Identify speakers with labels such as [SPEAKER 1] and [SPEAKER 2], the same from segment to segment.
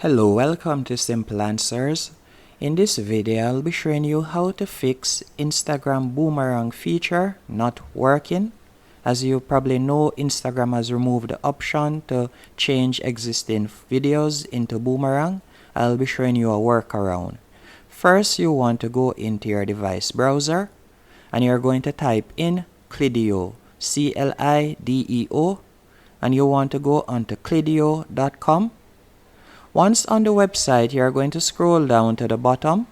[SPEAKER 1] Hello, welcome to Simple Answers. In this video, I'll be showing you how to fix Instagram boomerang feature not working. As you probably know, Instagram has removed the option to change existing videos into boomerang. I'll be showing you a workaround. First, you want to go into your device browser and you're going to type in Clideo, C-L-I-D-E-O, and you want to go onto clideo.com. Once on the website, you are going to scroll down to the bottom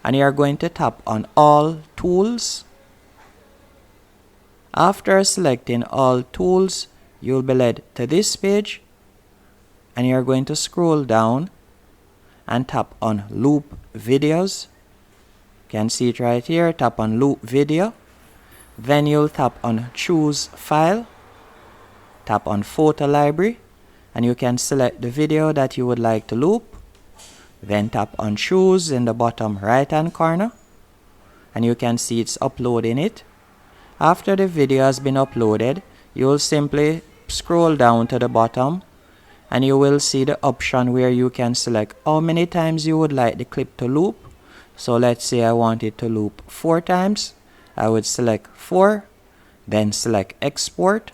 [SPEAKER 1] and you are going to tap on All Tools. After selecting All Tools, you'll be led to this page and you are going to scroll down and tap on Loop Videos. You can see it right here. Tap on Loop Video. Then you'll tap on Choose File. Tap on Photo Library. And you can select the video that you would like to loop. Then tap on Choose in the bottom right hand corner and you can see it's uploading it. After the video has been uploaded, you will simply scroll down to the bottom and you will see the option where you can select how many times you would like the clip to loop. So let's say I want it to loop 4 times. I would select 4, then select Export.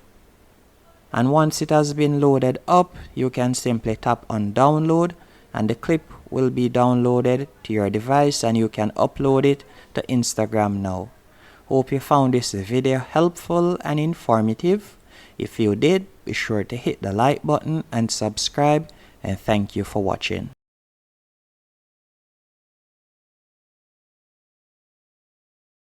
[SPEAKER 1] And once it has been loaded up, you can simply tap on Download and the clip will be downloaded to your device and you can upload it to Instagram now. Hope you found this video helpful and informative. If you did, be sure to hit the like button and subscribe, and thank you for watching.